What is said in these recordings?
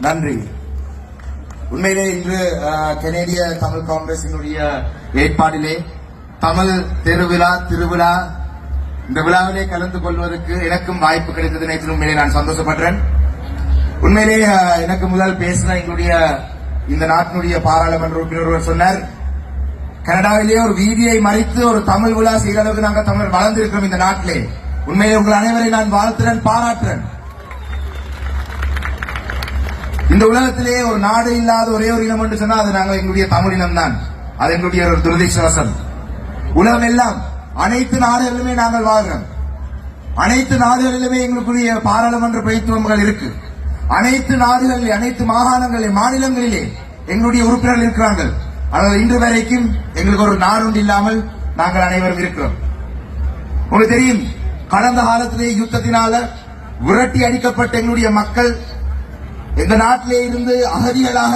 நன்றி. உண்மையிலே இன்று கனேடிய தமிழ் காங்கிரசினுடைய ஏற்பாட்டிலே தமிழ் திருவிழா இந்த விழாவிலே கலந்து கொள்வதற்கு எனக்கும் வாய்ப்பு கிடைத்தது. நேற்று உண்மையிலே நான் சந்தோஷப்படுறேன். உண்மையிலே எனக்கு முதல் பேசின எங்களுடைய இந்த நாட்டினுடைய பாராளுமன்ற உறுப்பினர் சொன்னார், கனடாவிலே ஒரு வீதியை மறித்து ஒரு தமிழ் விழா செய்கிற அளவுக்கு நாங்கள் தமிழர் வளர்ந்திருக்கிறோம் இந்த நாட்டிலே. உண்மையிலே உங்கள் அனைவரை நான் வாழ்த்துறேன், பாராட்டுறேன். இந்த உலகத்திலே ஒரு நாடு இல்லாத ஒரே ஒரு இனம் என்று சொன்னால் அது நாங்கள் எங்களுடைய தமிழ் இனம் தான். அது எங்களுடைய ஒரு துரதிர்ஷ்டவசம். உலகம் எல்லாம் அனைத்து நாடுகளிலுமே நாங்கள் வாழ்கிறோம். அனைத்து நாடுகளிலுமே எங்களுக்குரிய பாராளுமன்ற பிரதித்துவங்கள் இருக்கு. அனைத்து நாடுகளில், அனைத்து மாகாணங்களில், மாநிலங்களிலே எங்களுடைய உறுப்பினர்கள் இருக்கிறார்கள். ஆனால் இன்று வரைக்கும் எங்களுக்கு ஒரு நாடு இல்லாமல் நாங்கள் அனைவரும் இருக்கிறோம். உங்களுக்கு தெரியும், கடந்த காலத்திலே யுத்தத்தினால விரட்டி அடிக்கப்பட்ட எங்களுடைய மக்கள் இந்த நாட்டிலே இருந்து அகதிகளாக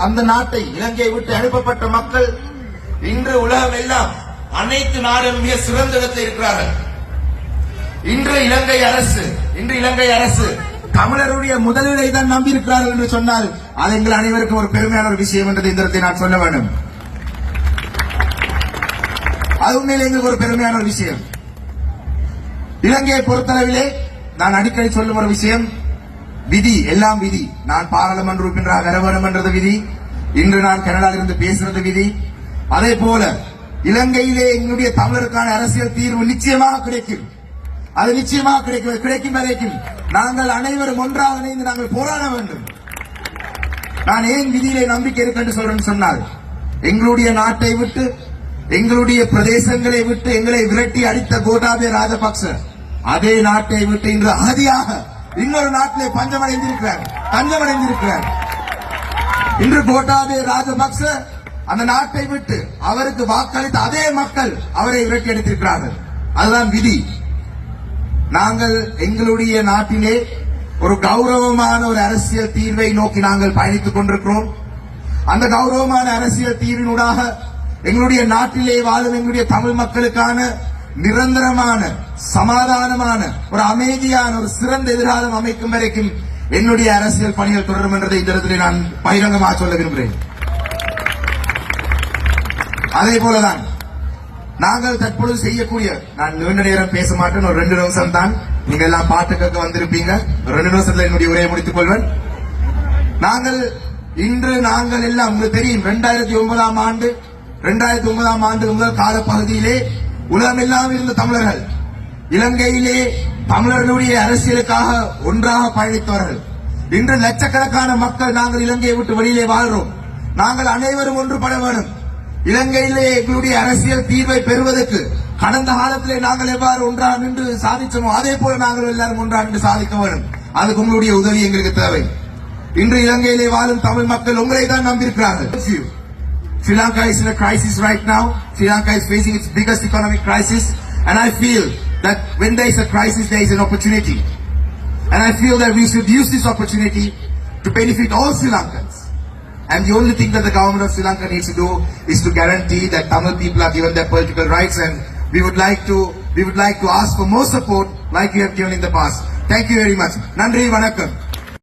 அந்த நாட்டை இலங்கையை விட்டு அனுப்பப்பட்ட மக்கள் இன்று உலகம் எல்லாம் அனைத்து நாடுகளும் மிக சிறந்த இடத்தில் இருக்கிறார்கள். இன்று இலங்கை அரசு தமிழருடைய முதலீடை தான் நம்பி இருக்கிறார்கள் என்று சொன்னால் அது எங்கள் அனைவருக்கும் ஒரு பெருமையான ஒரு விஷயம் என்றதை இந்த இடத்தை நான் சொல்ல வேண்டும். அது உண்மையிலே எங்களுக்கு ஒரு பெருமையான ஒரு விஷயம். இலங்கையை பொறுத்தளவிலே நான் அடிக்கடி சொல்லும் ஒரு விஷயம், விதி எல்லாம் விதி. நான் பாராளுமன்ற உறுப்பினராக வர வேண்டும் என்றது விதி. இன்று நான் கனடாவில் இருந்து பேசுறது விதி. அதே போல இலங்கையிலே எங்களுடைய தமிழருக்கான அரசியல் தீர்வு நிச்சயமாக கிடைக்கும். அது நிச்சயமாக கிடைக்கும் வரைக்கும் நாங்கள் அனைவரும் ஒன்றாக இணைந்து நாங்கள் போராட வேண்டும். நான் ஏன் விதியிலே நம்பிக்கை இருக்கு என்று சொல்றேன்னு சொன்னால், எங்களுடைய நாட்டை விட்டு, எங்களுடைய பிரதேசங்களை விட்டு எங்களை விரட்டி அடித்த கோட்டாபய ராஜபக்ச அதே நாட்டை விட்டு இன்று அகதியாக இன்னொரு நாட்டிலே தஞ்சமடைந்திருக்கிறார். இன்று கோட்டாபய ராஜபக்ச அந்த நாட்டை விட்டு அவருக்கு வாக்களித்த அதே மக்கள் அவரை விரட்டி அடித்திருக்கிறார்கள். அதுதான் விதி. நாங்கள் எங்களுடைய நாட்டிலே ஒரு கௌரவமான ஒரு அரசியல் தீர்வை நோக்கி நாங்கள் பயணித்துக் கொண்டிருக்கிறோம். அந்த கௌரவமான அரசியல் தீர்வினூடாக எங்களுடைய நாட்டிலே வாழும் எங்களுடைய தமிழ் மக்களுக்கான நிரந்தரமான, சமாதானமான, ஒரு அமைதியான, ஒரு சிறந்த எதிர்காலம் அமைக்கும் வரைக்கும் என்னுடைய அரசியல் பணிகள் தொடரும் என்றதை இந்த இடத்திலே நான் பகிரங்கமாக சொல்ல விரும்புகிறேன். அதே போலதான் நாங்கள் தற்பொழுது செய்யக்கூடிய, நான் நீண்ட நேரம் பேச மாட்டேன், ஒரு 2 நிமிஷம் தான். நீங்க எல்லாம் பாட்டு கேட்க வந்திருப்பீங்க. 2 நிமிஷத்துல என்னுடைய உரையை முடித்துக் கொள்வேன். நாங்கள் எல்லாம் உங்களுக்கு தெரியும், 2009ஆம் ஆண்டு முதல் காலப்பகுதியிலே உலகமெல்லாம் இருந்த தமிழர்கள் இலங்கையிலே தமிழர்களுடைய அரசியலுக்காக ஒன்றாக பயணித்தவர்கள். இன்று லட்சக்கணக்கான மக்கள் நாங்கள் இலங்கையை விட்டு வெளியிலே வாழ்றோம். நாங்கள் அனைவரும் ஒன்றுபட வேண்டும். இலங்கையிலே எங்களுடைய அரசியல் தீர்வை பெறுவதற்கு கடந்த காலத்திலே நாங்கள் எவ்வாறு ஒன்றாக நின்று சாதிச்சோமோ அதே போல நாங்கள் எல்லாரும் ஒன்றாக நின்று சாதிக்க வேண்டும். அதுக்கு உங்களுடைய உதவி எங்களுக்கு தேவை. இன்று இலங்கையிலே வாழும் தமிழ் மக்கள் உங்களை தான் நம்பியிருக்கிறார்கள். Sri Lanka is in a crisis right now. Sri Lanka is facing its biggest economic crisis, and I feel that when there is a crisis, there is an opportunity, and I feel that we should use this opportunity to benefit all Sri Lankans. And the only thing that the government of Sri Lanka needs to do is to guarantee that Tamil people are given their political rights, and we would like to ask for more support like we have given in the past. Thank you very much. Nandri Vanakkam.